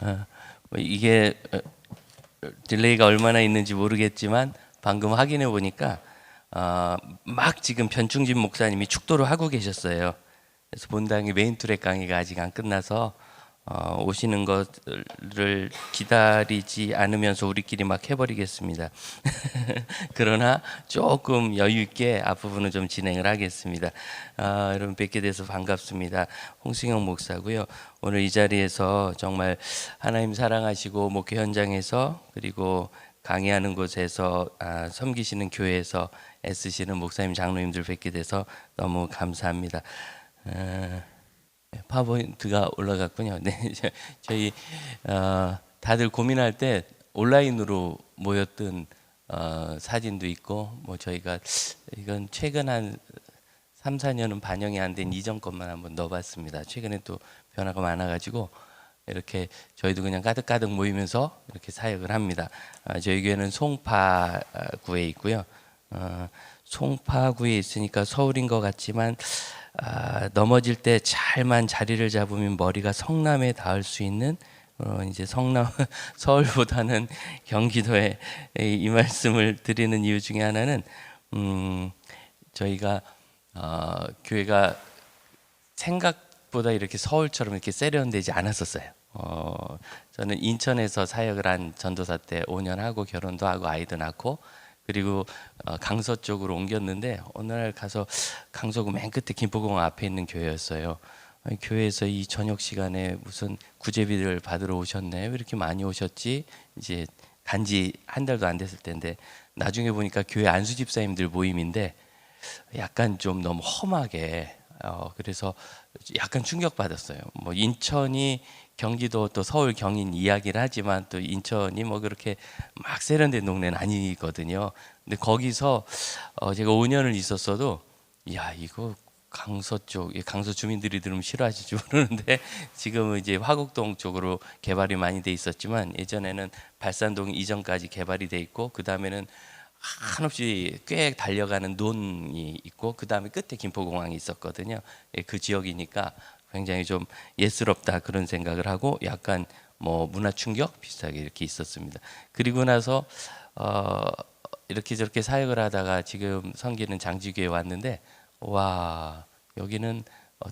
뭐 이게 딜레이가 얼마나 있는지 모르겠지만 방금 확인해 보니까 막 지금 변충진 목사님이 축도를 하고 계셨어요. 그래서 본당의 메인 트랙 강의가 아직 안 끝나서 오시는 것을 기다리지 않으면서 우리끼리 막 해버리겠습니다. 그러나 조금 여유 있게 앞부분은 좀 진행을 하겠습니다. 여러분 뵙게 돼서 반갑습니다. 홍승영 목사고요. 오늘 이 자리에서 정말 하나님 사랑하시고 목회 현장에서 그리고 강의하는 곳에서 섬기시는 교회에서 애쓰시는 목사님 장로님들 뵙게 돼서 너무 감사합니다. 파워포인트가 올라갔군요. 네, 저희 다들 고민할 때 온라인으로 모였던 사진도 있고 뭐 저희가 이건 최근 한 3, 4년은 반영이 안 된 이전 것만 한번 넣어봤습니다. 최근에 또 변화가 많아가지고 이렇게 저희도 그냥 가득가득 모이면서 이렇게 사역을 합니다. 저희 교회는 송파구에 있고요. 송파구에 있으니까 서울인 것 같지만 넘어질 때 잘만 자리를 잡으면 머리가 성남에 닿을 수 있는 이제 성남 서울보다는 경기도에 이 말씀을 드리는 이유 중에 하나는 저희가 교회가 생각보다 이렇게 서울처럼 이렇게 세련되지 않았었어요. 저는 인천에서 사역을 한 전도사 때 5년 하고 결혼도 하고 아이도 낳고 그리고 강서 쪽으로 옮겼는데 어느 날 가서 강서구 맨 끝에 김포공항 앞에 있는 교회였어요. 아니, 교회에서 이 저녁 시간에 무슨 구제비를 받으러 오셨네? 왜 이렇게 많이 오셨지? 이제 간지 한 달도 안 됐을 텐데 나중에 보니까 교회 안수 집사님들 모임인데 약간 좀 너무 험하게 그래서 약간 충격받았어요. 뭐 인천이 경기도 또 서울 경인 이야기를 하지만 또 인천이 뭐 그렇게 막 세련된 동네는 아니거든요. 근데 거기서 제가 5년을 있었어도 야 이거 강서 쪽 강서 주민들이 들으면 싫어하실지 모르는데 지금은 이제 화곡동 쪽으로 개발이 많이 돼 있었지만 예전에는 발산동 이전까지 개발이 돼 있고 그 다음에는 한없이 꽤 달려가는 논이 있고 그 다음에 끝에 김포공항이 있었거든요. 그 지역이니까 굉장히 좀 예스럽다 그런 생각을 하고 약간 뭐 문화 충격 비슷하게 이렇게 있었습니다. 그리고 나서 이렇게 저렇게 사역을 하다가 지금 섬기는 장지교에 왔는데 와 여기는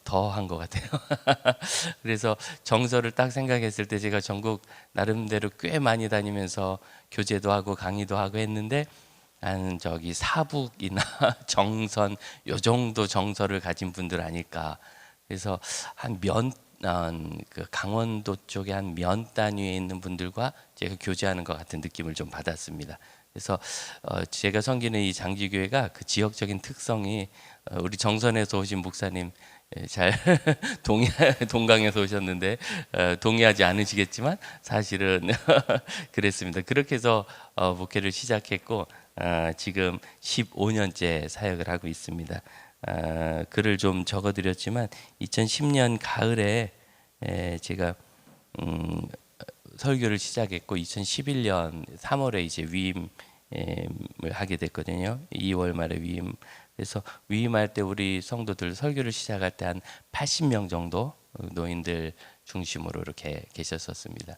더 한 것 같아요. 그래서 정서를 딱 생각했을 때 제가 전국 나름대로 꽤 많이 다니면서 교제도 하고 강의도 하고 했는데 한 저기 사북이나 정선 요 정도 정서를 가진 분들 아닐까. 그래서 그 강원도 쪽에 한 면 단위에 있는 분들과 제가 교제하는 것 같은 느낌을 좀 받았습니다. 그래서 제가 섬기는 이 장지교회가 그 지역적인 특성이 우리 정선에서 오신 목사님 잘 동강에서 오셨는데 동의하지 않으시겠지만 사실은 그랬습니다. 그렇게 해서 목회를 시작했고 지금 15년째 사역을 하고 있습니다. 글을 좀 적어드렸지만 2010년 가을에 제가 설교를 시작했고 2011년 3월에 이제 위임을 하게 됐거든요. 2월 말에 위임. 그래서 위임할 때 우리 성도들 설교를 시작할 때 한 80명 정도 노인들 중심으로 이렇게 계셨었습니다.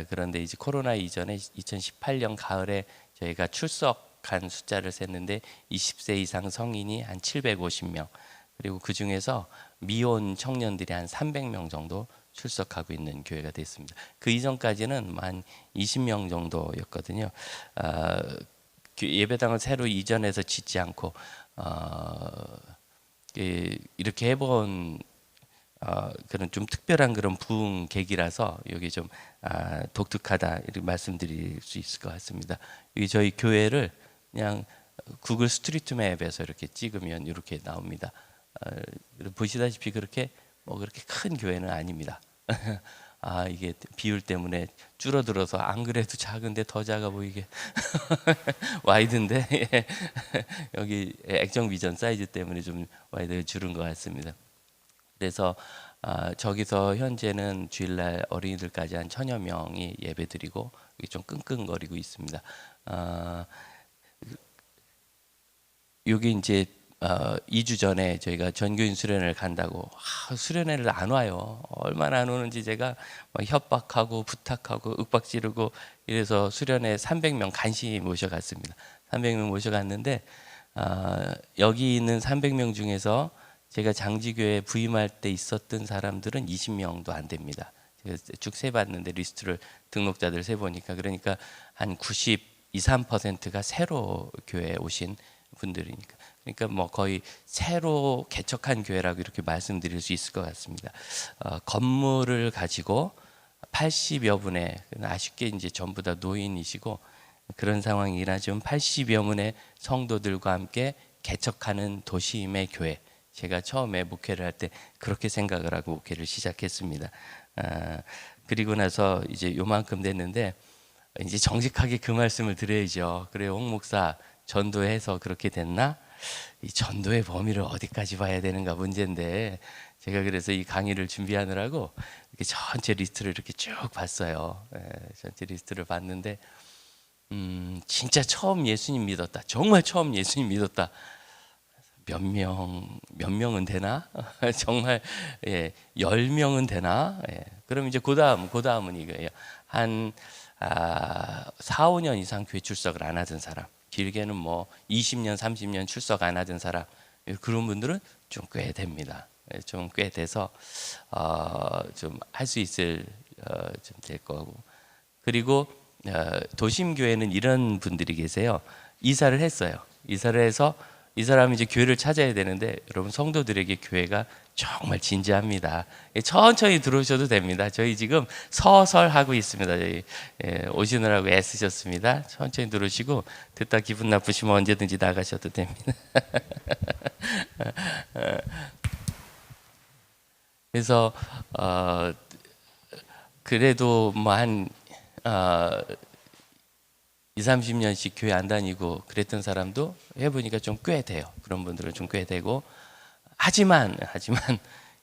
그런데 이제 코로나 이전에 2018년 가을에 저희가 출석한 숫자를 셌는데 20세 이상 성인이 한 750명 그리고 그 중에서 미혼 청년들이 한 300명 정도 출석하고 있는 교회가 됐습니다. 그 이전까지는 한 20명 정도였거든요. 예배당을 새로 이전해서 짓지 않고 이렇게 해본 그런 좀 특별한 그런 부흥 계기라서 여기 좀 독특하다 이렇게 말씀드릴 수 있을 것 같습니다. 여기 저희 교회를 그냥 구글 스트리트 맵에서 이렇게 찍으면 이렇게 나옵니다. 보시다시피 그렇게 뭐 그렇게 큰 교회는 아닙니다. 이게 비율 때문에 줄어들어서 안 그래도 작은데 더 작아 보이게 와이드인데 여기 액정 비전 사이즈 때문에 좀 와이드가 줄은 것 같습니다. 그래서 저기서 현재는 주일날 어린이들까지 한 1000여 명이 예배드리고 좀 끙끙거리고 있습니다. 여기 이제 2주 전에 저희가 전교인 수련회를 간다고 수련회를 안 와요. 얼마나 안 오는지 제가 막 협박하고 부탁하고 윽박 지르고 이래서 수련회 300명 간신히 모셔갔습니다. 300명 모셔갔는데 여기 있는 300명 중에서 제가 장지교회 부임할 때 있었던 사람들은 20명도 안 됩니다. 제가 쭉 세봤는데 리스트를 등록자들 세보니까 그러니까 한 92, 3%가 새로 교회에 오신 분들이니까 그러니까 뭐 거의 새로 개척한 교회라고 이렇게 말씀드릴 수 있을 것 같습니다. 건물을 가지고 80여 분의 아쉽게 이제 전부 다 노인이시고 그런 상황이긴 하지만 80여 분의 성도들과 함께 개척하는 도심의 교회. 제가 처음에 목회를 할 때 그렇게 생각을 하고 목회를 시작했습니다. 그리고 나서 이제 요만큼 됐는데 이제 정직하게 그 말씀을 드려야죠. 그래요, 홍 목사 전도해서 그렇게 됐나? 이 전도의 범위를 어디까지 봐야 되는가 문제인데 제가 그래서 이 강의를 준비하느라고 이렇게 전체 리스트를 이렇게 쭉 봤어요. 전체 리스트를 봤는데 진짜 처음 예수님 믿었다. 정말 처음 예수님 믿었다. 몇 명은 되나? 정말 10명은 되나? 그럼 이제 그 다음은 이거예요. 한 4, 5년 이상 교회 출석을 안 하던 사람, 길게는 뭐 20년, 30년 출석 안 하던 사람, 그런 분들은 좀 꽤 됩니다. 좀 꽤 돼서 좀 할 수 있을 좀 될 거고. 그리고 도심 교회는 이런 분들이 계세요. 이사를 했어요. 이사를 해서 이 사람이 이제 교회를 찾아야 되는데 여러분 성도들에게 교회가 정말 진지합니다. 천천히 들어오셔도 됩니다. 저희 지금 서설 하고 있습니다. 저희 오시느라고 애쓰셨습니다. 천천히 들어오시고 듣다 기분 나쁘시면 언제든지 나가셔도 됩니다. 그래서 그래도 뭐 한 20, 30년씩 교회 안 다니고 그랬던 사람도 해보니까 좀 꽤 돼요. 그런 분들은 좀 꽤 되고 하지만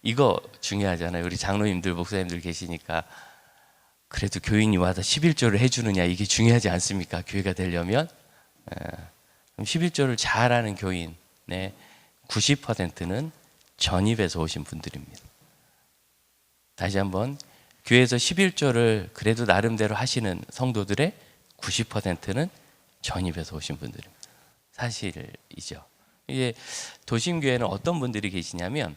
이거 중요하잖아요. 우리 장로님들 목사님들 계시니까 그래도 교인이 와서 11조를 해주느냐 이게 중요하지 않습니까? 교회가 되려면 그럼 11조를 잘하는 교인의 90%는 전입에서 오신 분들입니다. 다시 한번 교회에서 11조를 그래도 나름대로 하시는 성도들의 90%는 전입에서 오신 분들입니다. 사실이죠. 이게 도심교회는 어떤 분들이 계시냐면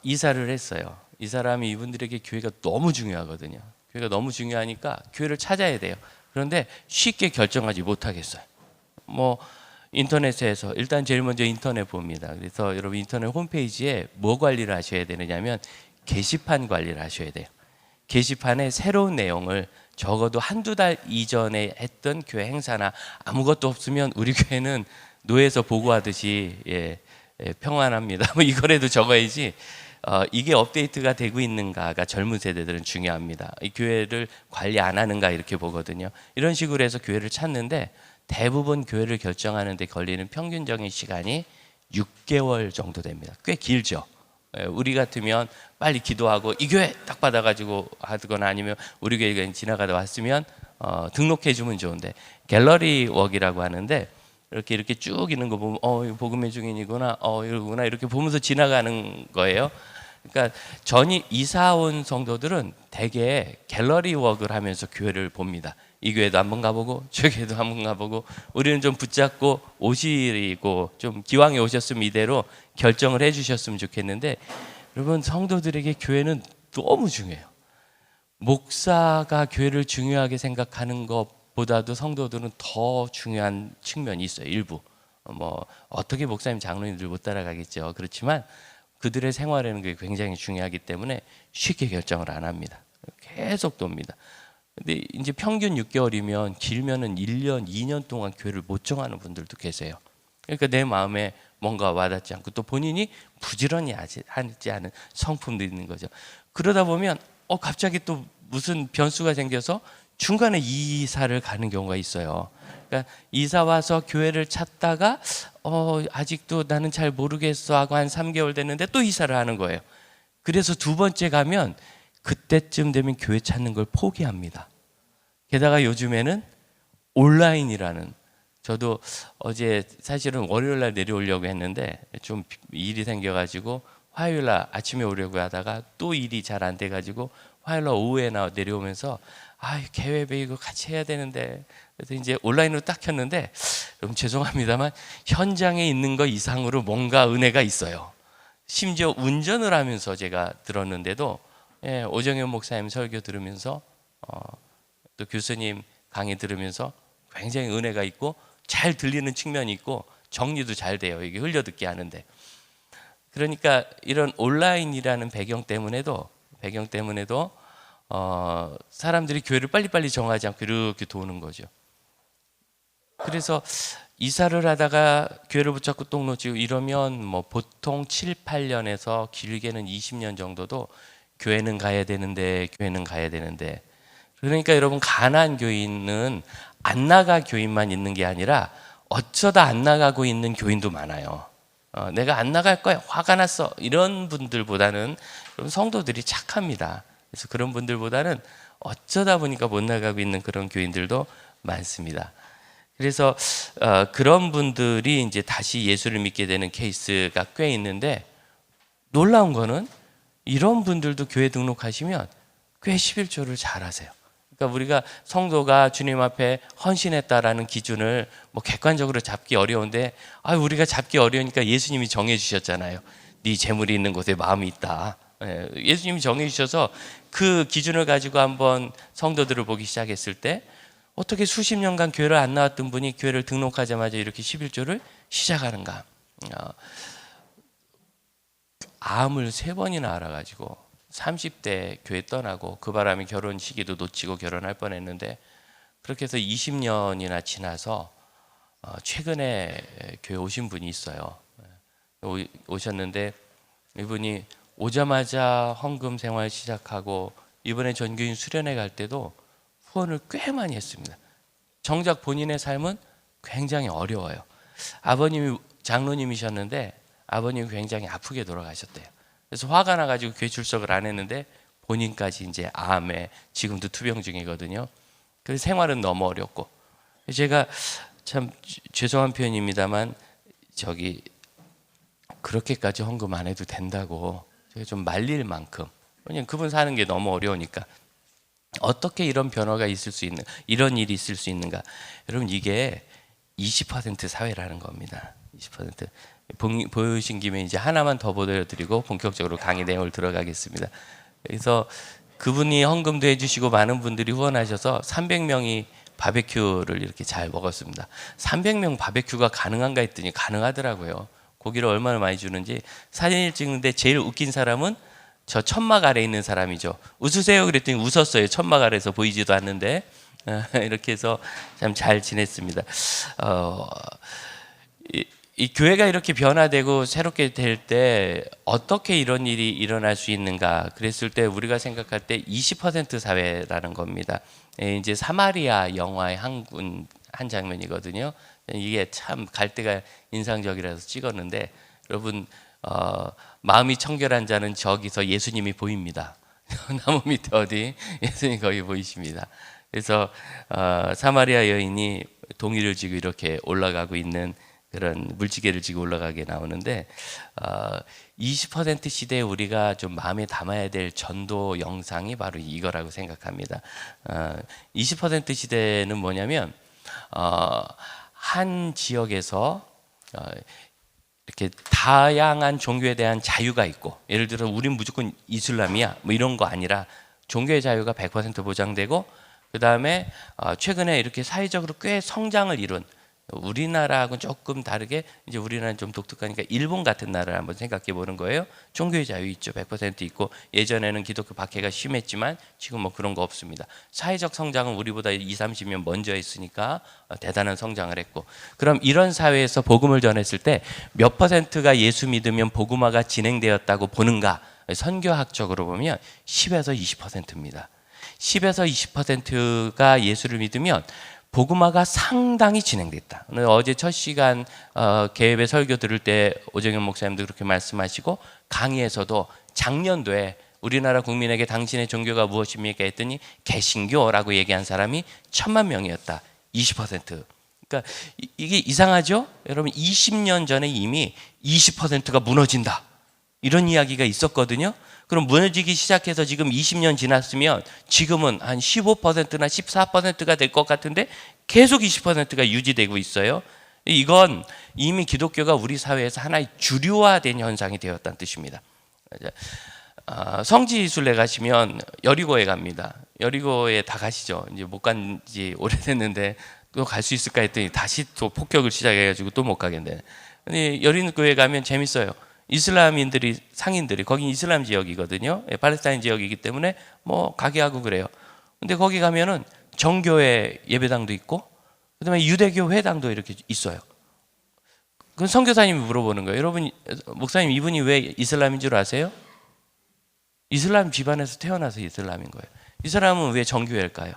이사를 했어요. 이 사람이 이분들에게 교회가 너무 중요하거든요. 교회가 너무 중요하니까 교회를 찾아야 돼요. 그런데 쉽게 결정하지 못하겠어요. 뭐 인터넷에서 일단 제일 먼저 인터넷 봅니다. 그래서 여러분 인터넷 홈페이지에 뭐 관리를 하셔야 되느냐면 게시판 관리를 하셔야 돼요. 게시판에 새로운 내용을 적어도 한두 달 이전에 했던 교회 행사나 아무것도 없으면 우리 교회는 노예에서 보고하듯이 평안합니다. 뭐 이거라도 적어야지. 이게 업데이트가 되고 있는가가 젊은 세대들은 중요합니다. 이 교회를 관리 안 하는가 이렇게 보거든요. 이런 식으로 해서 교회를 찾는데 대부분 교회를 결정하는 데 걸리는 평균적인 시간이 6개월 정도 됩니다. 꽤 길죠. 우리 같으면 빨리 기도하고 이 교회 딱 받아가지고 하거나 아니면 우리 교회가 지나가다 왔으면 등록해 주면 좋은데 갤러리 웍이라고 하는데 이렇게 쭉 있는 거 보면 이거 복음의 증인이구나 이러구나 이렇게 보면서 지나가는 거예요. 그러니까 이사 온 성도들은 대개 갤러리 웍을 하면서 교회를 봅니다. 이 교회도 한번 가보고 저 교회도 한번 가보고 우리는 좀 붙잡고 오시고 좀 기왕에 오셨으면 이대로 결정을 해주셨으면 좋겠는데 여러분 성도들에게 교회는 너무 중요해요. 목사가 교회를 중요하게 생각하는 것보다도 성도들은 더 중요한 측면이 있어요. 일부 뭐 어떻게 목사님 장로님들 못 따라가겠죠. 그렇지만 그들의 생활에는 그게 굉장히 중요하기 때문에 쉽게 결정을 안 합니다. 계속 돕니다. 근데 이제 평균 6개월이면 길면은 1년, 2년 동안 교회를 못 정하는 분들도 계세요. 그러니까 내 마음에 뭔가 와닿지 않고 또 본인이 부지런히 하지 않은 성품도 있는 거죠. 그러다 보면 갑자기 또 무슨 변수가 생겨서 중간에 이사를 가는 경우가 있어요. 그러니까 이사 와서 교회를 찾다가 아직도 나는 잘 모르겠어 하고 한 3개월 됐는데 또 이사를 하는 거예요. 그래서 두 번째 가면 그때쯤 되면 교회 찾는 걸 포기합니다. 게다가 요즘에는 온라인이라는 저도 어제 사실은 월요일 날 내려오려고 했는데 좀 일이 생겨가지고 화요일 날 아침에 오려고 하다가 또 일이 잘 안 돼가지고 화요일 날 오후에 내려오면서 개회배 이거 같이 해야 되는데, 그래서 이제 온라인으로 딱 켰는데, 여러분 죄송합니다만 현장에 있는 거 이상으로 뭔가 은혜가 있어요. 심지어 운전을 하면서 제가 들었는데도 오정현 목사님 설교 들으면서 또 교수님 강의 들으면서 굉장히 은혜가 있고 잘 들리는 측면이 있고 정리도 잘 돼요. 이게 흘려듣기 하는데. 그러니까 이런 온라인이라는 배경 때문에도 사람들이 교회를 빨리빨리 정하지 않고 이렇게 도는 거죠. 그래서 이사를 하다가 교회를 붙잡고 똥 놓치고 이러면 뭐 보통 7, 8년에서 길게는 20년 정도도 교회는 가야 되는데 그러니까 여러분 가난 교인은 안 나가 교인만 있는 게 아니라 어쩌다 안 나가고 있는 교인도 많아요. 내가 안 나갈 거야, 화가 났어, 이런 분들보다는 성도들이 착합니다. 그래서 그런 분들보다는 어쩌다 보니까 못 나가고 있는 그런 교인들도 많습니다. 그래서 그런 분들이 이제 다시 예수를 믿게 되는 케이스가 꽤 있는데, 놀라운 거는 이런 분들도 교회 등록하시면 꽤 11조를 잘 하세요. 그러니까 우리가 성도가 주님 앞에 헌신했다라는 기준을 뭐 객관적으로 잡기 어려운데, 우리가 잡기 어려우니까 예수님이 정해 주셨잖아요. 네 재물이 있는 곳에 마음이 있다. 예수님이 정해 주셔서 그 기준을 가지고 한번 성도들을 보기 시작했을 때, 어떻게 수십 년간 교회를 안 나왔던 분이 교회를 등록하자마자 이렇게 11조를 시작하는가. 암을 3번이나 알아가지고 30대 교회 떠나고 그 바람에 결혼 시기도 놓치고 결혼할 뻔했는데, 그렇게 해서 20년이나 지나서 최근에 교회 오신 분이 있어요. 오셨는데 이분이 오자마자 헌금 생활 시작하고 이번에 전교인 수련회 갈 때도 후원을 꽤 많이 했습니다. 정작 본인의 삶은 굉장히 어려워요. 아버님이 장로님이셨는데 아버님이 굉장히 아프게 돌아가셨대요. 그래서 화가 나가지고 교회 출석을 안 했는데 본인까지 이제 암에 지금도 투병 중이거든요. 그래서 생활은 너무 어렵고, 제가 참 죄송한 표현입니다만 그렇게까지 헌금 안 해도 된다고 제가 좀 말릴 만큼, 왜냐면 그분 사는 게 너무 어려우니까 어떻게 이런 변화가 있을 수 있는, 이런 일이 있을 수 있는가. 여러분 이게 20% 사회라는 겁니다. 20%. 보여주신 김에 이제 하나만 더 보여드리고 본격적으로 강의 내용을 들어가겠습니다. 그래서 그분이 헌금도 해주시고 많은 분들이 후원하셔서 300명이 바베큐를 이렇게 잘 먹었습니다. 300명 바베큐가 가능한가 했더니 가능하더라고요. 고기를 얼마나 많이 주는지. 사진을 찍는데 제일 웃긴 사람은 저 천막 아래에 있는 사람이죠. 웃으세요 그랬더니 웃었어요. 천막 아래에서 보이지도 않는데. 이렇게 해서 참 잘 지냈습니다. 이 교회가 이렇게 변화되고 새롭게 될 때 어떻게 이런 일이 일어날 수 있는가 그랬을 때 우리가 생각할 때 20% 사회라는 겁니다. 이제 사마리아 영화의 한 장면이거든요. 이게 참 갈 때가 인상적이라서 찍었는데, 여러분 마음이 청결한 자는 저기서 예수님이 보입니다. 나무 밑에 어디 예수님 거기 보이십니다. 그래서 사마리아 여인이 동이를 지고 이렇게 올라가고 있는 그런 물지개를 지고 올라가게 나오는데, 20% 시대에 우리가 좀 마음에 담아야 될 전도 영상이 바로 이거라고 생각합니다. 20% 시대는 뭐냐면 한 지역에서 이렇게 다양한 종교에 대한 자유가 있고, 예를 들어 우린 무조건 이슬람이야 뭐 이런 거 아니라 종교의 자유가 100% 보장되고, 그 다음에 최근에 이렇게 사회적으로 꽤 성장을 이룬, 우리나라하고는 조금 다르게 이제 우리나라는 좀 독특하니까 일본 같은 나라를 한번 생각해 보는 거예요. 종교의 자유 있죠. 100% 있고, 예전에는 기독교 박해가 심했지만 지금 뭐 그런 거 없습니다. 사회적 성장은 우리보다 20, 30년 먼저 했으니까 대단한 성장을 했고, 그럼 이런 사회에서 복음을 전했을 때 몇 퍼센트가 예수 믿으면 복음화가 진행되었다고 보는가? 선교학적으로 보면 10에서 20%입니다. 10에서 20%가 예수를 믿으면 복음화가 상당히 진행됐다. 어제 첫 시간 개회의 설교 들을 때 오정현 목사님도 그렇게 말씀하시고, 강의에서도 작년도에 우리나라 국민에게 당신의 종교가 무엇입니까 했더니 개신교라고 얘기한 사람이 1000만 명이었다. 20%. 그러니까 그러니까 이게 이상하죠? 여러분 20년 전에 이미 20%가 무너진다 이런 이야기가 있었거든요. 그럼 무너지기 시작해서 지금 20년 지났으면 지금은 한 15%나 14%가 될 것 같은데 계속 20%가 유지되고 있어요. 이건 이미 기독교가 우리 사회에서 하나의 주류화된 현상이 되었다는 뜻입니다. 성지순례 가시면 여리고에 갑니다. 여리고에 다 가시죠. 이제 못 간 지 오래됐는데 또 갈 수 있을까 했더니 다시 또 폭격을 시작해가지고 또 못 가겠네. 근데 여리고에 가면 재밌어요. 이슬람인들이 상인들이 거기 이슬람 지역이거든요. 팔레스타인 지역이기 때문에 뭐 가게 하고 그래요. 근데 거기 가면은 정교회 예배당도 있고 그다음에 유대교 회당도 이렇게 있어요. 그건 선교사님이 물어보는 거예요. 여러분 목사님 이분이 왜 이슬람인 줄 아세요? 이슬람 집안에서 태어나서 이슬람인 거예요. 이 사람은 왜 정교회일까요?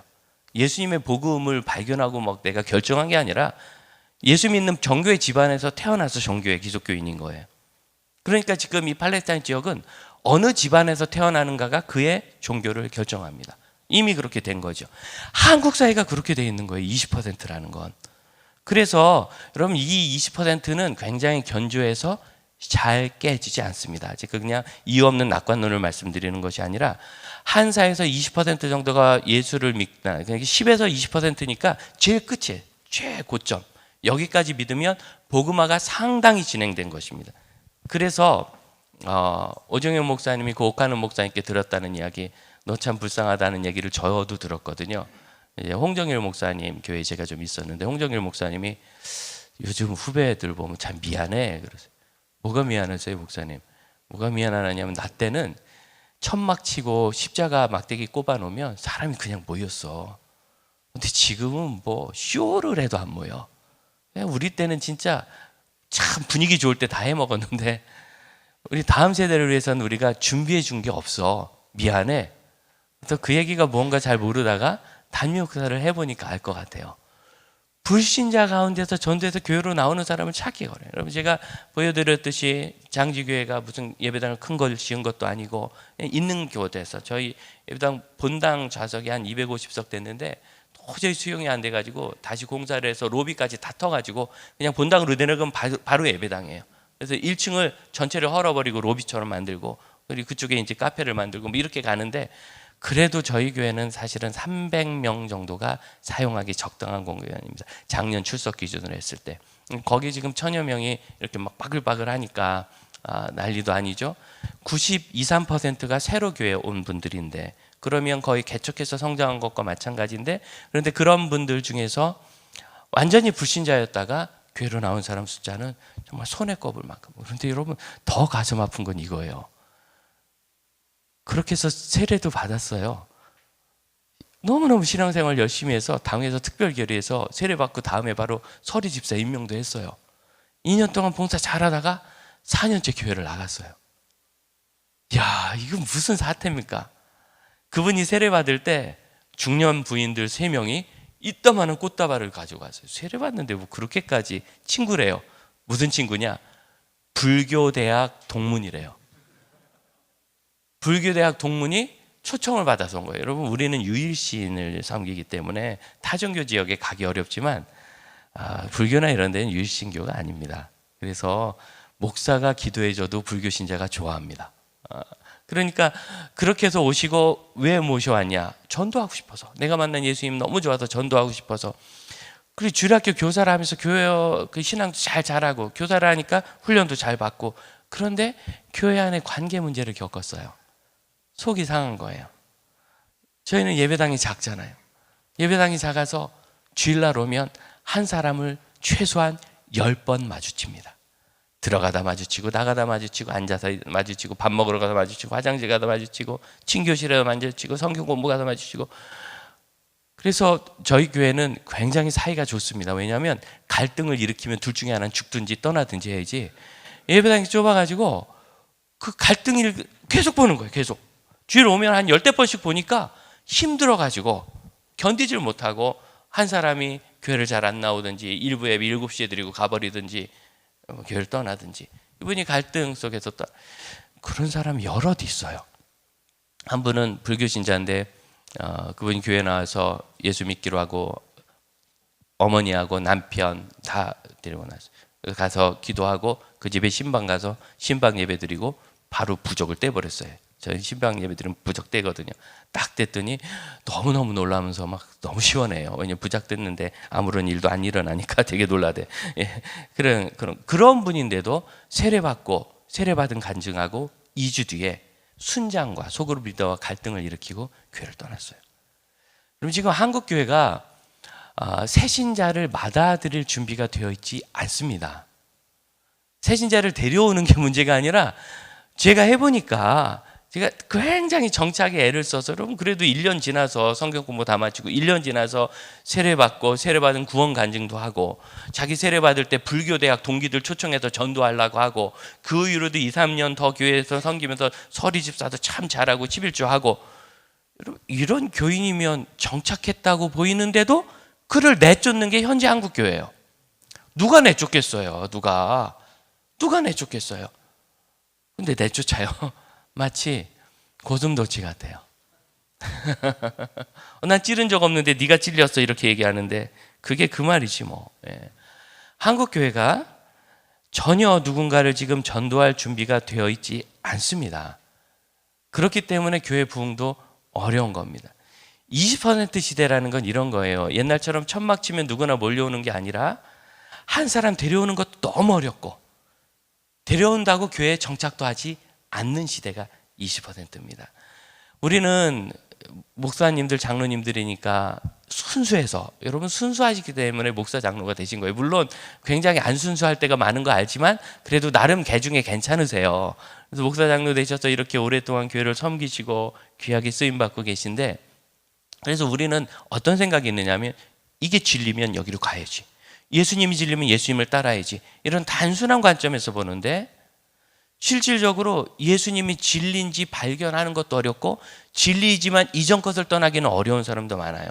예수님의 복음을 발견하고 막 내가 결정한 게 아니라 예수 믿는 정교회 집안에서 태어나서 정교회 기독교인인 거예요. 그러니까 지금 이 팔레스타인 지역은 어느 집안에서 태어나는가가 그의 종교를 결정합니다. 이미 그렇게 된 거죠. 한국 사회가 그렇게 돼 있는 거예요. 20%라는 건. 그래서 여러분 이 20%는 굉장히 견조해서 잘 깨지지 않습니다. 지금 그냥 이유 없는 낙관론을 말씀드리는 것이 아니라 한 사회에서 20% 정도가 예수를 믿다. 그러니까 10에서 20%니까 제일 끝이에요. 최고점. 여기까지 믿으면 복음화가 상당히 진행된 것입니다. 그래서 오정현 목사님이 그 옥하는 목사님께 들었다는 이야기, 너 참 불쌍하다는 얘기를 저도 들었거든요. 이제 홍정일 목사님 교회에 제가 좀 있었는데 홍정일 목사님이 요즘 후배들 보면 참 미안해 그러세요. 뭐가 미안하세요 목사님? 뭐가 미안하냐면 나 때는 천막 치고 십자가 막대기 꼽아 놓으면 사람이 그냥 모였어. 근데 지금은 뭐 쇼를 해도 안 모여. 우리 때는 진짜 참 분위기 좋을 때 다 해먹었는데 우리 다음 세대를 위해서는 우리가 준비해 준 게 없어. 미안해. 그래서 그 얘기가 뭔가 잘 모르다가 단명사를 해보니까 알 것 같아요. 불신자 가운데서 전도해서 교회로 나오는 사람을 찾기 어려워요. 여러분 제가 보여드렸듯이 장지교회가 무슨 예배당을 큰 걸 지은 것도 아니고 있는 교대에서 저희 예배당 본당 좌석이 한 250석 됐는데 도저히 수용이 안 돼가지고 다시 공사를 해서 로비까지 다 터가지고 그냥 본당으로 내려가면 바로 예배당이에요. 그래서 1층을 전체를 헐어버리고 로비처럼 만들고 그리고 그쪽에 이제 카페를 만들고 뭐 이렇게 가는데 그래도 저희 교회는 사실은 300명 정도가 사용하기 적당한 공교회입니다. 작년 출석 기준으로 했을 때 거기 지금 1000여 명이 이렇게 막 바글바글 하니까 난리도 아니죠. 92, 3%가 새로 교회에 온 분들인데 그러면 거의 개척해서 성장한 것과 마찬가지인데 그런데 그런 분들 중에서 완전히 불신자였다가 교회로 나온 사람 숫자는 정말 손에 꼽을 만큼. 그런데 여러분 더 가슴 아픈 건 이거예요. 그렇게 해서 세례도 받았어요. 너무너무 신앙생활 열심히 해서 당에서 특별결의해서 세례받고 다음에 바로 서리 집사 임명도 했어요. 2년 동안 봉사 잘하다가 4년째 교회를 나갔어요. 야, 이건 무슨 사태입니까? 그분이 세례받을 때 중년 부인들 3명이 이따만한 꽃다발을 가지고 갔어요. 세례받는데 뭐 그렇게까지 친구래요. 무슨 친구냐? 불교대학 동문이래요. 불교대학 동문이 초청을 받아서 온 거예요. 여러분 우리는 유일신을 섬기기 때문에 타종교 지역에 가기 어렵지만 불교나 이런 데는 유일신교가 아닙니다. 그래서 목사가 기도해줘도 불교 신자가 좋아합니다. 그러니까 그렇게 해서 오시고 왜 모셔왔냐? 전도하고 싶어서. 내가 만난 예수님 너무 좋아서 전도하고 싶어서. 그리고 주일학교 교사를 하면서 교회 그 신앙도 잘 자라고 교사를 하니까 훈련도 잘 받고 그런데 교회 안에 관계 문제를 겪었어요. 속이 상한 거예요. 저희는 예배당이 작잖아요. 예배당이 작아서 주일날 오면 한 사람을 최소한 10번 마주칩니다. 들어가다 마주치고 나가다 마주치고 앉아서 마주치고 밥 먹으러 가다 마주치고 화장실 가다 마주치고 친교실에 마주치고 성경 공부 가다 마주치고. 그래서 저희 교회는 굉장히 사이가 좋습니다. 왜냐하면 갈등을 일으키면 둘 중에 하나는 죽든지 떠나든지 해야지 예배당이 좁아가지고 그 갈등을 계속 보는 거예요. 계속 주일 오면 한 10대번씩 보니까 힘들어가지고 견디질 못하고 한 사람이 교회를 잘 안 나오든지 일부 예배 7시에 드리고 가버리든지 교회를 떠나든지 이분이 갈등 속에서 그런 사람이 여럿 있어요. 한 분은 불교 신자인데 그분이 교회 나와서 예수 믿기로 하고 어머니하고 남편 다 데리고 나서 가서 기도하고 그 집에 신방 가서 신방 예배 드리고 바로 부적을 떼버렸어요. 저희 신방 예배 드리면 부적 떼거든요. 딱 뗐더니 너무너무 놀라면서 막 너무 시원해요. 왜냐면 부적 뗐는데 아무런 일도 안 일어나니까 되게 놀라대. 예, 그런 분인데도 세례받은 간증하고 2주 뒤에 순장과 소그룹 리더와 갈등을 일으키고 교회를 떠났어요. 그럼 지금 한국 교회가 새신자를 맞아들일 준비가 되어 있지 않습니다. 새신자를 데려오는 게 문제가 아니라 제가 해보니까 제가 굉장히 정착에 애를 써서 여러분 그래도 1년 지나서 성경 공부 다 마치고 1년 지나서 세례받고 세례받은 구원 간증도 하고 자기 세례받을 때 불교대학 동기들 초청해서 전도하려고 하고 그 이후로도 2, 3년 더 교회에서 섬기면서 서리 집사도 참 잘하고 11조 하고 이런 교인이면 정착했다고 보이는데도 그를 내쫓는 게 현재 한국 교회예요. 누가 내쫓겠어요? 누가 내쫓겠어요? 근데 내쫓아요. 마치 고슴도치 같아요. 난 찌른 적 없는데 네가 찔렸어 이렇게 얘기하는데 그게 그 말이지 뭐. 예. 한국 교회가 전혀 누군가를 지금 전도할 준비가 되어 있지 않습니다. 그렇기 때문에 교회 부흥도 어려운 겁니다. 20% 시대라는 건 이런 거예요. 옛날처럼 천막 치면 누구나 몰려오는 게 아니라 한 사람 데려오는 것도 너무 어렵고 데려온다고 교회에 정착도 하지 않는 시대가 20%입니다. 우리는 목사님들, 장로님들이니까 순수해서 여러분 순수하시기 때문에 목사, 장로가 되신 거예요. 물론 굉장히 안 순수할 때가 많은 거 알지만 그래도 나름 개 중에 괜찮으세요. 그래서 목사, 장로 되셔서 이렇게 오랫동안 교회를 섬기시고 귀하게 쓰임받고 계신데 그래서 우리는 어떤 생각이 있느냐 하면 이게 진리면 여기로 가야지. 예수님이 진리면 예수님을 따라야지. 이런 단순한 관점에서 보는데 실질적으로 예수님이 진리인지 발견하는 것도 어렵고 진리이지만 이전 것을 떠나기는 어려운 사람도 많아요.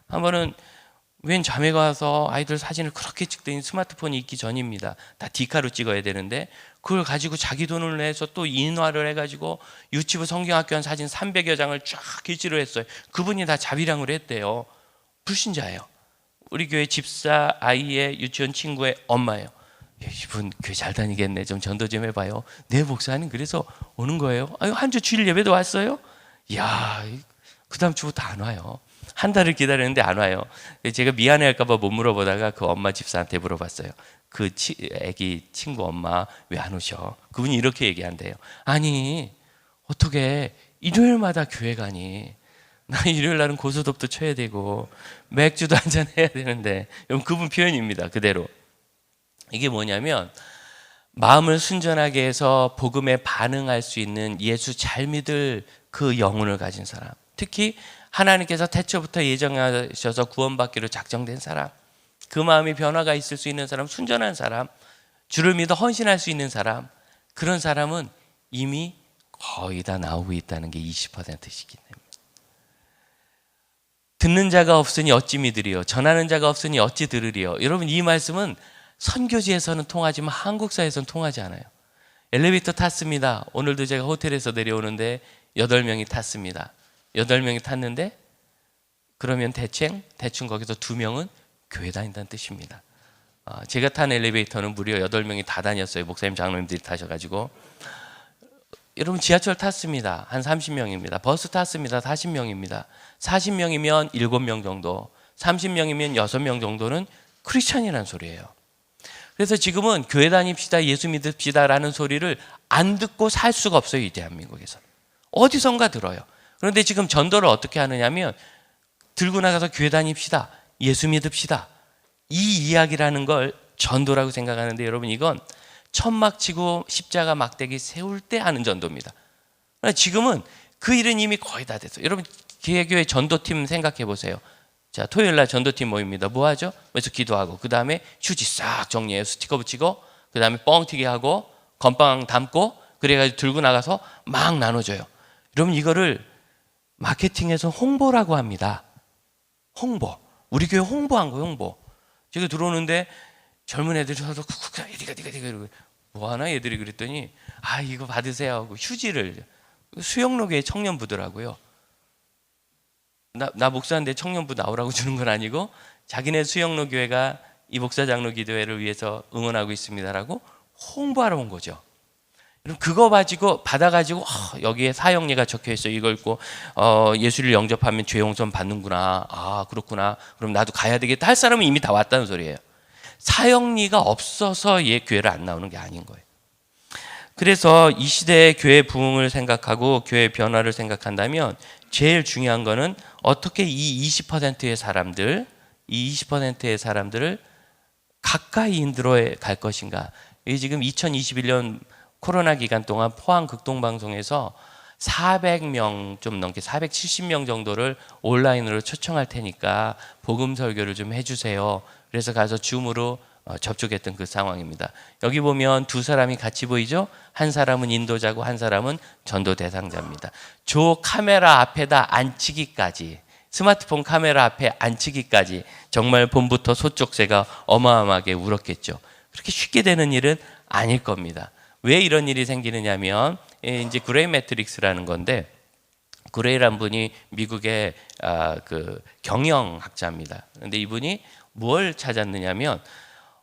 한 번은 웬 자매가 와서 아이들 사진을 그렇게 찍더니 스마트폰이 있기 전입니다. 다 디카로 찍어야 되는데 그걸 가지고 자기 돈을 내서 또 인화를 해가지고 유치부 성경학교 한 사진 300여 장을 쫙 길치를 했어요. 그분이 다 자비량으로 했대요. 불신자예요. 우리 교회 집사 아이의 유치원 친구의 엄마예요. 이분 교회 잘 다니겠네. 좀 전도 좀 해봐요. 네 목사님 그래서 오는 거예요. 아유 한 주 주일 예배도 왔어요. 이야 그 다음 주부터 안 와요. 한 달을 기다렸는데 안 와요. 제가 미안해할까 봐 못 물어보다가 그 엄마 집사한테 물어봤어요. 그 애기 친구 엄마 왜 안 오셔? 그분이 이렇게 얘기한대요. 아니 어떻게 일요일마다 교회 가니? 나 일요일 날은 고스톱도 쳐야 되고 맥주도 한잔 해야 되는데 그분 표현입니다. 그대로. 이게 뭐냐면 마음을 순전하게 해서 복음에 반응할 수 있는 예수 잘 믿을 그 영혼을 가진 사람, 특히 하나님께서 태초부터 예정하셔서 구원받기로 작정된 사람, 그 마음이 변화가 있을 수 있는 사람, 순전한 사람, 주를 믿어 헌신할 수 있는 사람, 그런 사람은 이미 거의 다 나오고 있다는 게 20%씩이 됩니다. 듣는 자가 없으니 어찌 믿으리요, 전하는 자가 없으니 어찌 들으리요. 여러분 이 말씀은 선교지에서는 통하지만 한국사에서는 통하지 않아요. 엘리베이터 탔습니다. 오늘도 제가 호텔에서 내려오는데 8명이 탔습니다. 8명이 탔는데 그러면 대충 거기서 2명은 교회 다닌다는 뜻입니다. 제가 탄 엘리베이터는 무려 8명이 다 다녔어요. 목사님, 장로님들이 타셔가지고. 여러분 지하철 탔습니다. 한 30명입니다. 버스 탔습니다. 40명입니다. 40명이면 7명 정도, 30명이면 6명 정도는 크리스찬이라는 소리예요. 그래서 지금은 교회 다닙시다, 예수 믿읍시다라는 소리를 안 듣고 살 수가 없어요. 이 대한민국에서 어디선가 들어요. 그런데 지금 전도를 어떻게 하느냐면 들고 나가서 교회 다닙시다, 예수 믿읍시다, 이 이야기라는 걸 전도라고 생각하는데 여러분 이건 천막 치고 십자가 막대기 세울 때 하는 전도입니다. 지금은 그 일은 이미 거의 다 됐어요. 여러분 기회교회 전도팀 생각해 보세요. 자, 토요일 날 전도팀 모입니다. 뭐 하죠? 그래서 기도하고 그 다음에 휴지 싹 정리해요. 스티커 붙이고 그 다음에 뻥튀기 하고 건빵 담고 그래가지고 들고 나가서 막 나눠줘요. 여러분 이거를 마케팅에서 홍보라고 합니다. 홍보. 우리 교회 홍보한 거예요. 홍보. 제가 들어오는데 젊은 애들이 서서 쿡쿡 이리가 뭐 하나 얘들이 그랬더니 아 이거 받으세요 하고 휴지를, 수영로교회 청년부더라고요. 나 목사인데 청년부 나오라고 주는 건 아니고 자기네 수영로 교회가 이 목사장로 기도회를 위해서 응원하고 있습니다라고 홍보하러 온 거죠. 그럼 그거 받아가지고 여기에 사형리가 적혀 있어. 이거 읽고 예수를 영접하면 죄 용서 받는구나. 아 그렇구나. 그럼 나도 가야 되겠다 할 사람은 이미 다 왔다는 소리예요. 사형리가 없어서 교회를 안 나오는 게 아닌 거예요. 그래서 이 시대의 교회 부흥을 생각하고 교회 변화를 생각한다면 제일 중요한 거는 어떻게 이 20%의 사람들, 이 20%의 사람들을 가까이 인도해 갈 것인가. 이게 지금 2021년 코로나 기간 동안 포항 극동방송에서 400명 좀 넘게 470명 정도를 온라인으로 초청할 테니까 복음 설교를 좀 해주세요. 그래서 가서 줌으로 접촉했던 그 상황입니다. 여기 보면 두 사람이 같이 보이죠? 한 사람은 인도자고 한 사람은 전도 대상자입니다. 저 카메라 앞에다 앉히기까지, 스마트폰 카메라 앞에 앉히기까지 정말 봄부터 소쪽새가 어마어마하게 울었겠죠. 그렇게 쉽게 되는 일은 아닐 겁니다. 왜 이런 일이 생기느냐면 이제 그레이 매트릭스라는 건데, 그레이란 분이 미국의 그 경영학자입니다. 그런데 이분이 뭘 찾았느냐면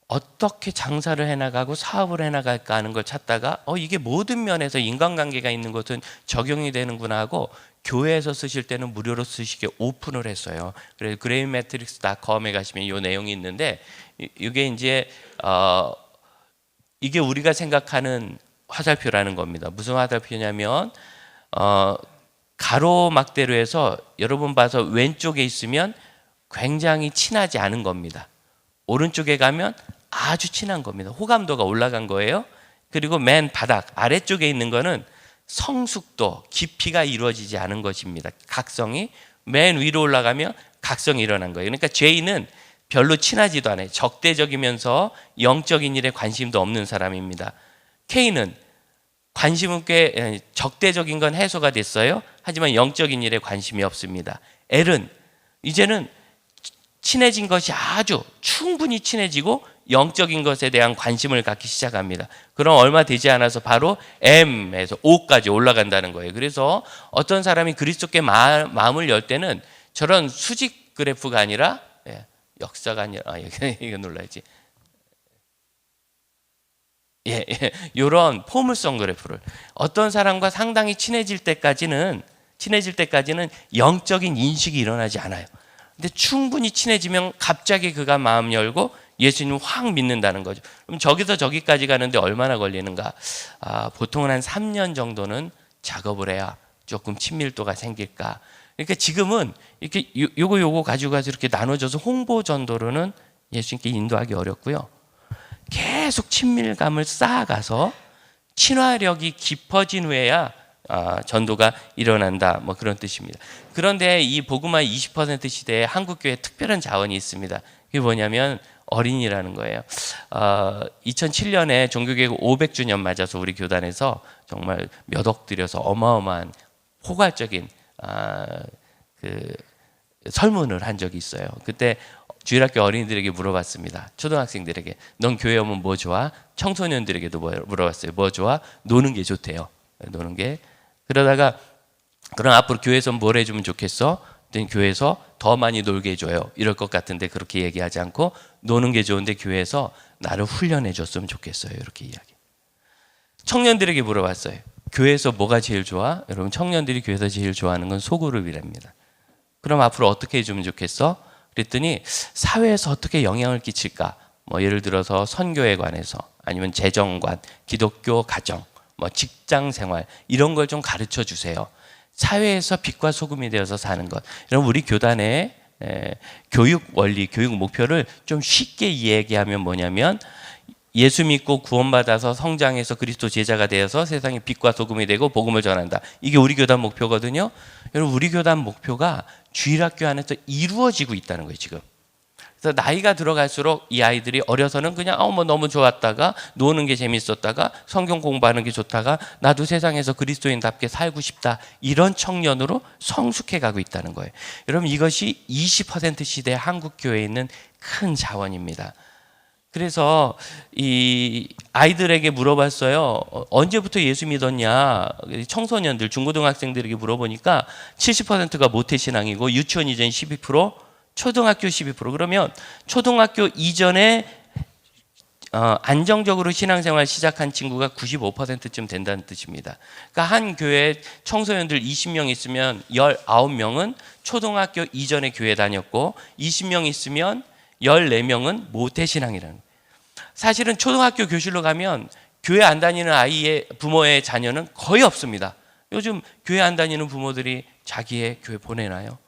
어떻게 장사를 해나가고 사업을 해나갈까 하는 걸 찾다가 이게 모든 면에서 인간관계가 있는 것은 적용이 되는구나 하고 교회에서 쓰실 때는 무료로 쓰시게 오픈을 했어요. 그래서 그레이매트릭스.com에 가시면 이 내용이 있는데, 이게 이제 이게 우리가 생각하는 화살표라는 겁니다. 무슨 화살표냐면 가로막대로 해서 여러분 봐서 왼쪽에 있으면 굉장히 친하지 않은 겁니다. 오른쪽에 가면 아주 친한 겁니다. 호감도가 올라간 거예요. 그리고 맨 바닥 아래쪽에 있는 거는 성숙도, 깊이가 이루어지지 않은 것입니다. 각성이. 맨 위로 올라가면 각성이 일어난 거예요. 그러니까 죄인은 별로 친하지도 않아요. 적대적이면서 영적인 일에 관심도 없는 사람입니다. K는 관심은 꽤 적대적인 건 해소가 됐어요. 하지만 영적인 일에 관심이 없습니다. L은 이제는 친해진 것이 아주 충분히 친해지고 영적인 것에 대한 관심을 갖기 시작합니다. 그럼 얼마 되지 않아서 바로 M에서 O까지 올라간다는 거예요. 그래서 어떤 사람이 그리스도께 마음을 열 때는 저런 수직 그래프가 아니라 역사가 아니라 이거 눌러야지. 이런 포물선 그래프를 어떤 사람과 상당히 친해질 때까지는 영적인 인식이 일어나지 않아요. 근데 충분히 친해지면 갑자기 그가 마음 열고 예수님을 확 믿는다는 거죠. 그럼 저기서 저기까지 가는데 얼마나 걸리는가? 보통은 한 3년 정도는 작업을 해야 조금 친밀도가 생길까. 그러니까 지금은 이렇게 요거 가지고 가서 이렇게 나눠줘서 홍보 전도로는 예수님께 인도하기 어렵고요. 계속 친밀감을 쌓아가서 친화력이 깊어진 후에야 전도가 일어난다, 뭐 그런 뜻입니다. 그런데 이 복음화 20% 시대에 한국교회에 특별한 자원이 있습니다. 그게 뭐냐면 어린이라는 거예요. 2007년에 종교개혁 500주년 맞아서 우리 교단에서 정말 몇 억 들여서 어마어마한 포괄적인 그 설문을 한 적이 있어요. 그때 주일학교 어린이들에게 물어봤습니다. 초등학생들에게 넌 교회 오면 뭐 좋아? 청소년들에게도 물어봤어요. 뭐 좋아? 노는 게 좋대요. 노는 게. 그러다가 그럼 앞으로 교회에서 뭘 해주면 좋겠어? 그랬더니 교회에서 더 많이 놀게 해줘요. 이럴 것 같은데 그렇게 얘기하지 않고 노는 게 좋은데 교회에서 나를 훈련해 줬으면 좋겠어요. 이렇게 이야기. 청년들에게 물어봤어요. 교회에서 뭐가 제일 좋아? 여러분 청년들이 교회에서 제일 좋아하는 건 소그룹이랍니다. 그럼 앞으로 어떻게 해주면 좋겠어? 그랬더니 사회에서 어떻게 영향을 끼칠까? 뭐 예를 들어서 선교에 관해서 아니면 재정관, 기독교 가정, 뭐 직장 생활 이런 걸 좀 가르쳐 주세요. 사회에서 빛과 소금이 되어서 사는 것. 여러분 우리 교단의 교육 원리, 교육 목표를 좀 쉽게 이야기하면 뭐냐면 예수 믿고 구원받아서 성장해서 그리스도 제자가 되어서 세상에 빛과 소금이 되고 복음을 전한다. 이게 우리 교단 목표거든요. 여러분 우리 교단 목표가 주일학교 안에서 이루어지고 있다는 거예요 지금. 그래서 나이가 들어갈수록 이 아이들이 어려서는 그냥 뭐 너무 좋았다가 노는 게 재밌었다가 성경 공부하는 게 좋다가 나도 세상에서 그리스도인답게 살고 싶다 이런 청년으로 성숙해 가고 있다는 거예요. 여러분 이것이 20% 시대 한국 교회에 있는 큰 자원입니다. 그래서 이 아이들에게 물어봤어요. 언제부터 예수 믿었냐? 청소년들, 중고등학생들에게 물어보니까 70%가 모태신앙이고 유치원 이전 12%, 초등학교 12%. 그러면 초등학교 이전에 안정적으로 신앙생활 시작한 친구가 95%쯤 된다는 뜻입니다. 그러니까 한 교회에 청소년들 20명 있으면 19명은 초등학교 이전에 교회 다녔고 20명 있으면 14명은 모태신앙이라는 거예요. 사실은 초등학교 교실로 가면 교회 안 다니는 아이의 부모의 자녀는 거의 없습니다. 요즘 교회 안 다니는 부모들이 자기의 교회 보내나요?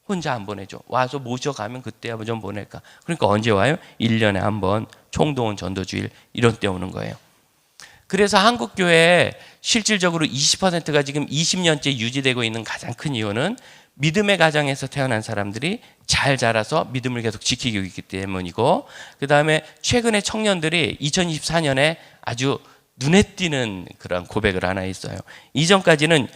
혼자 안 보내죠. 와서 모셔가면 그때 한번 좀 보낼까. 그러니까 언제 와요? 1년에 한 번 총동원 전도주일 이런 때 오는 거예요. 그래서 한국 교회에 실질적으로 20%가 지금 20년째 유지되고 있는 가장 큰 이유는 믿음의 가정에서 태어난 사람들이 잘 자라서 믿음을 계속 지키고 있기 때문이고, 그 다음에 최근에 청년들이 2024년에 아주 눈에 띄는 그런 고백을 하나 했어요. 이전까지는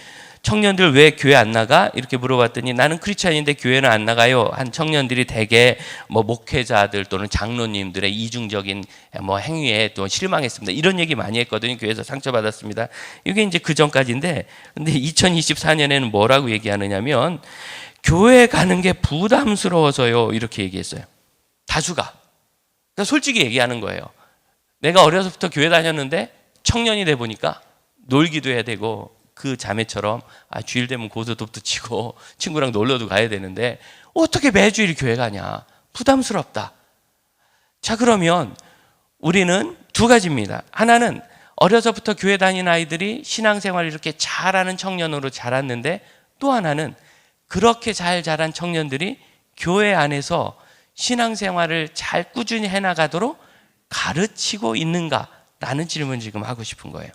청년들 왜 교회 안 나가? 이렇게 물어봤더니 나는 크리스찬인데 교회는 안 나가요. 한 청년들이 대개 뭐 목회자들 또는 장로님들의 이중적인 뭐 행위에 또 실망했습니다. 이런 얘기 많이 했거든요. 교회에서 상처받았습니다. 이게 이제 그 전까지인데, 근데 2024년에는 뭐라고 얘기하느냐면 교회 가는 게 부담스러워서요. 이렇게 얘기했어요. 다수가. 그러니까 솔직히 얘기하는 거예요. 내가 어려서부터 교회 다녔는데 청년이 돼 보니까 놀기도 해야 되고 그 자매처럼 주일 되면 고스톱도 치고 친구랑 놀러도 가야 되는데 어떻게 매주일 교회 가냐. 부담스럽다. 자, 그러면 우리는 두 가지입니다. 하나는 어려서부터 교회 다니는 아이들이 신앙생활을 이렇게 잘하는 청년으로 자랐는데, 또 하나는 그렇게 잘 자란 청년들이 교회 안에서 신앙생활을 잘 꾸준히 해나가도록 가르치고 있는가라는 질문을 지금 하고 싶은 거예요.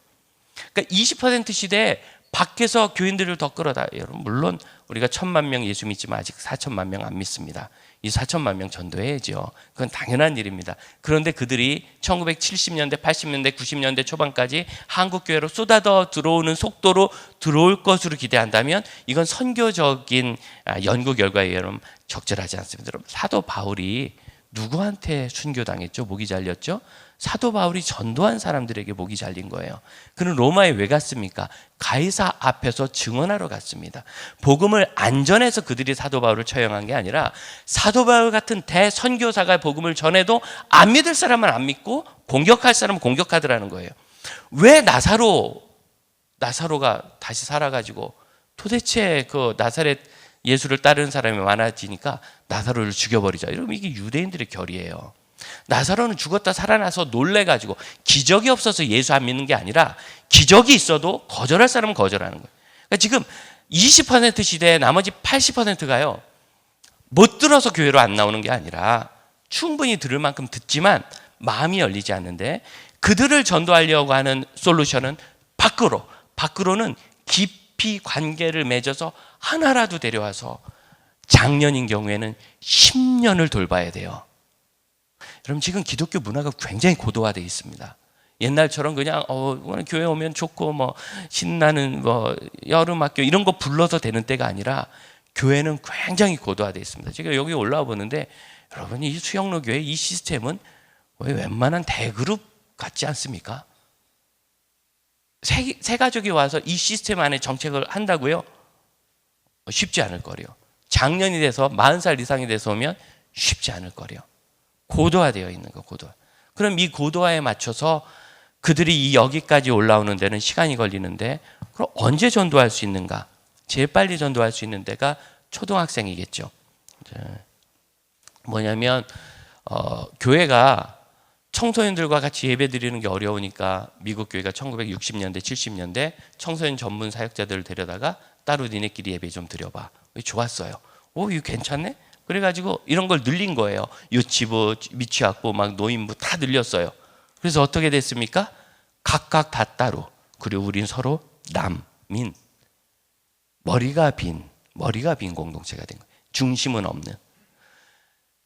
그러니까 20% 시대에 밖에서 교인들을 더 끌어다. 여러분, 물론 우리가 1,000만 명 예수 믿지만 아직 4천만 명 안 믿습니다. 이 4천만 명 전도해야죠. 그건 당연한 일입니다. 그런데 그들이 1970년대, 80년대, 90년대 초반까지 한국 교회로 쏟아져 들어오는 속도로 들어올 것으로 기대한다면 이건 선교적인 연구 결과에 여러분 적절하지 않습니다. 여러분, 사도 바울이 누구한테 순교당했죠? 목이 잘렸죠? 사도 바울이 전도한 사람들에게 목이 잘린 거예요. 그는 로마에 왜 갔습니까? 가이사 앞에서 증언하러 갔습니다. 복음을 안전해서 그들이 사도 바울을 처형한 게 아니라 사도 바울 같은 대선교사가 복음을 전해도 안 믿을 사람은 안 믿고 공격할 사람은 공격하더라는 거예요. 왜 나사로가 다시 살아가지고 도대체 그 나사렛 예수를 따르는 사람이 많아지니까 나사로를 죽여버리자. 이러면 이게 유대인들의 결이에요. 나사로는 죽었다 살아나서 놀래가지고 기적이 없어서 예수 안 믿는 게 아니라 기적이 있어도 거절할 사람은 거절하는 거예요. 그러니까 지금 20% 시대에 나머지 80%가요 못 들어서 교회로 안 나오는 게 아니라 충분히 들을 만큼 듣지만 마음이 열리지 않는데, 그들을 전도하려고 하는 솔루션은 밖으로는 깊이 관계를 맺어서 하나라도 데려와서 장년인 경우에는 10년을 돌봐야 돼요. 여러분, 지금 기독교 문화가 굉장히 고도화되어 있습니다. 옛날처럼 그냥 교회 오면 좋고 뭐 신나는 뭐 여름학교 이런 거 불러서 되는 때가 아니라 교회는 굉장히 고도화되어 있습니다. 제가 여기 올라와 보는데 여러분, 이 수영로 교회 이 시스템은 왜 웬만한 대그룹 같지 않습니까? 세 가족이 와서 이 시스템 안에 정책을 한다고요? 쉽지 않을 거래요. 장년이 돼서 40살 이상이 돼서 오면 쉽지 않을 거래요. 고도화되어 있는 거, 고도화. 그럼 이 고도화에 맞춰서 그들이 여기까지 올라오는 데는 시간이 걸리는데, 그럼 언제 전도할 수 있는가? 제일 빨리 전도할 수 있는 데가 초등학생이겠죠. 뭐냐면 교회가 청소년들과 같이 예배 드리는 게 어려우니까 미국 교회가 1960년대, 70년대 청소년 전문 사역자들을 데려다가 따로 니네끼리 예배 좀 드려봐. 좋았어요. 이거 괜찮네? 그래가지고 이런 걸 늘린 거예요. 유치부, 미취학부, 막 노인부 다 늘렸어요. 그래서 어떻게 됐습니까? 각각 다 따로. 그리고 우린 서로 남민. 머리가 빈 공동체가 된 거예요. 중심은 없는.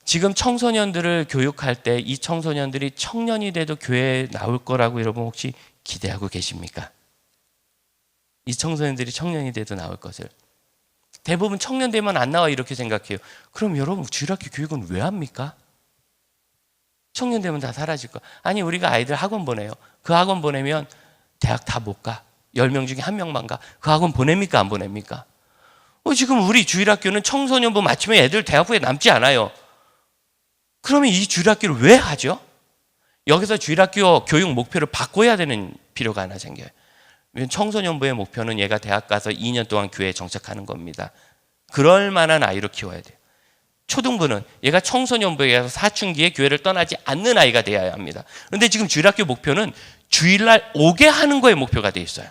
지금 청소년들을 교육할 때 이 청소년들이 청년이 돼도 교회에 나올 거라고 여러분 혹시 기대하고 계십니까? 이 청소년들이 청년이 돼도 나올 것을. 대부분 청년 되면 안 나와 이렇게 생각해요. 그럼 여러분 주일학교 교육은 왜 합니까? 청년 되면 다 사라질 거. 아니, 우리가 아이들 학원 보내요. 그 학원 보내면 대학 다 못 가. 10명 중에 1명만 가. 그 학원 보냅니까 안 보냅니까? 지금 우리 주일학교는 청소년부 마치면 애들 대학부에 남지 않아요. 그러면 이 주일학교를 왜 하죠? 여기서 주일학교 교육 목표를 바꿔야 되는 필요가 하나 생겨요. 청소년부의 목표는 얘가 대학 가서 2년 동안 교회에 정착하는 겁니다. 그럴 만한 아이로 키워야 돼요. 초등부는 얘가 청소년부에 가서 사춘기에 교회를 떠나지 않는 아이가 되어야 합니다. 그런데 지금 주일학교 목표는 주일날 오게 하는 거에 목표가 되어 있어요.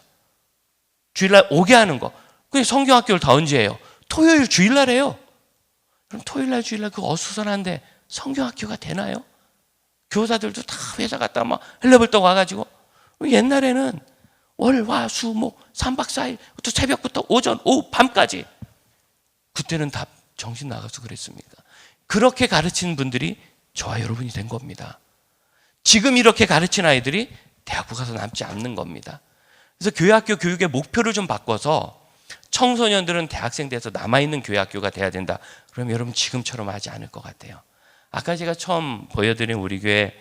주일날 오게 하는 거. 그게 성경학교를 다 언제 해요? 토요일 주일날 해요. 그럼 토요일날 주일날 그거 어수선한데 성경학교가 되나요? 교사들도 다 회사 갔다 막 헬레벌떡 와가지고 옛날에는 월, 화, 수, 목 3박 4일 또 새벽부터 오전, 오후, 밤까지 그때는 다 정신 나가서 그랬습니까? 그렇게 가르치는 분들이 저와 여러분이 된 겁니다. 지금 이렇게 가르치는 아이들이 대학부 가서 남지 않는 겁니다. 그래서 교회학교 교육의 목표를 좀 바꿔서 청소년들은 대학생 돼서 남아있는 교회학교가 돼야 된다. 그럼 여러분 지금처럼 하지 않을 것 같아요. 아까 제가 처음 보여드린 우리 교회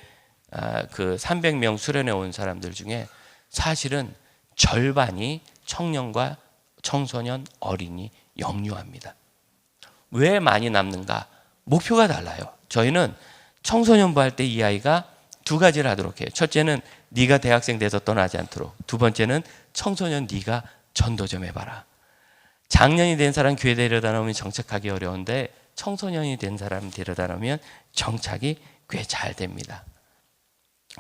그 300명 수련회 온 사람들 중에 사실은 절반이 청년과 청소년, 어린이, 영유아입니다. 왜 많이 남는가? 목표가 달라요. 저희는 청소년부 할 때 이 아이가 두 가지를 하도록 해요. 첫째는 네가 대학생 돼서 떠나지 않도록. 두 번째는 청소년 네가 전도 좀 해봐라. 장년이 된 사람 교회 데려다 놓으면 정착하기 어려운데 청소년이 된 사람 데려다 놓으면 정착이 꽤 잘 됩니다.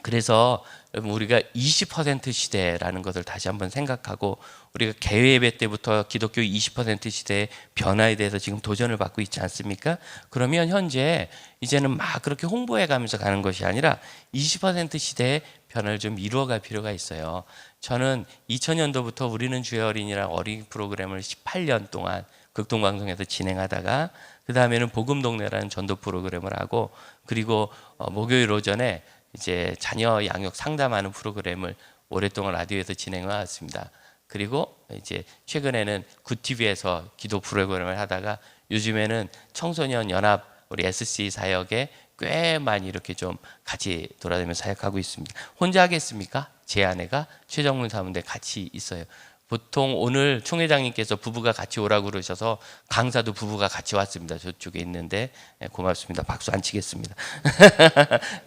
그래서 우리가 20% 시대라는 것을 다시 한번 생각하고 우리가 개회예배 때부터 기독교 20% 시대의 변화에 대해서 지금 도전을 받고 있지 않습니까? 그러면 현재 이제는 막 그렇게 홍보해 가면서 가는 것이 아니라 20% 시대의 변화를 좀 이루어갈 필요가 있어요. 저는 2000년도부터 우리는 주의 어린이랑 어린이 프로그램을 18년 동안 극동방송에서 진행하다가 그 다음에는 복음동네라는 전도 프로그램을 하고 그리고 목요일 오전에 이제 자녀 양육 상담하는 프로그램을 오랫동안 라디오에서 진행해 왔습니다. 그리고 이제 최근에는 굿TV에서 기도 프로그램을 하다가 요즘에는 청소년 연합 우리 SC 사역에 꽤 많이 이렇게 좀 같이 돌아다니면서 사역하고 있습니다. 혼자 하겠습니까? 제 아내가 최정문 사모님과 같이 있어요. 보통 오늘 총회장님께서 부부가 같이 오라고 그러셔서 강사도 부부가 같이 왔습니다. 저쪽에 있는데 고맙습니다. 박수 안 치겠습니다.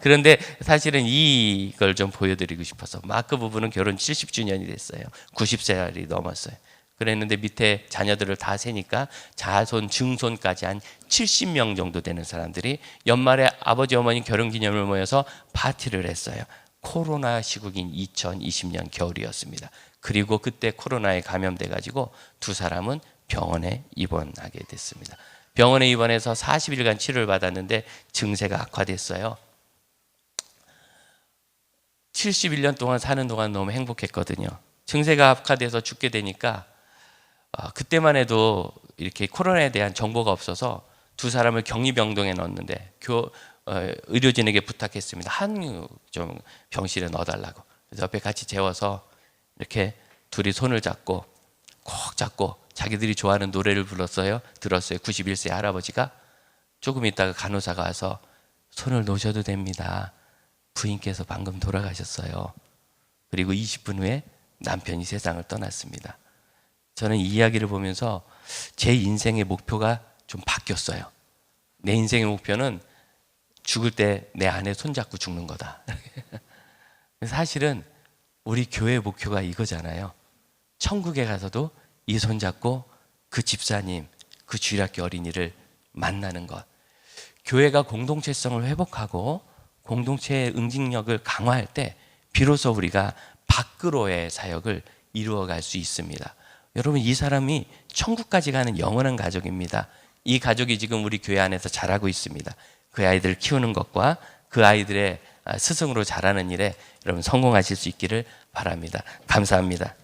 그런데 사실은 이걸 좀 보여드리고 싶어서 마크 부부는 결혼 70주년이 됐어요. 90살이 넘었어요. 그랬는데 밑에 자녀들을 다 세니까 자손 증손까지 한 70명 정도 되는 사람들이 연말에 아버지 어머니 결혼기념을 모여서 파티를 했어요. 코로나 시국인 2020년 겨울이었습니다. 그리고 그때 코로나에 감염돼 가지고 두 사람은 병원에 입원하게 됐습니다. 병원에 입원해서 40일간 치료를 받았는데 증세가 악화됐어요. 71년 동안 사는 동안 너무 행복했거든요. 증세가 악화돼서 죽게 되니까 그때만 해도 이렇게 코로나에 대한 정보가 없어서 두 사람을 격리병동에 넣었는데 의료진에게 부탁했습니다. 한 좀 병실에 넣어달라고. 그래서 옆에 같이 재워서 이렇게 둘이 손을 잡고 꼭 잡고 자기들이 좋아하는 노래를 불렀어요. 들었어요. 91세 할아버지가. 조금 있다가 간호사가 와서 손을 놓으셔도 됩니다. 부인께서 방금 돌아가셨어요. 그리고 20분 후에 남편이 세상을 떠났습니다. 저는 이 이야기를 보면서 제 인생의 목표가 좀 바뀌었어요. 내 인생의 목표는 죽을 때 내 아내 손잡고 죽는 거다. 사실은 우리 교회의 목표가 이거잖아요. 천국에 가서도 이 손잡고 그 집사님, 그 주일학교 어린이를 만나는 것. 교회가 공동체성을 회복하고 공동체의 응징력을 강화할 때 비로소 우리가 밖으로의 사역을 이루어갈 수 있습니다. 여러분, 이 사람이 천국까지 가는 영원한 가족입니다. 이 가족이 지금 우리 교회 안에서 자라고 있습니다. 그 아이들을 키우는 것과 그 아이들의 스승으로 자라는 일에 여러분 성공하실 수 있기를 바랍니다. 감사합니다.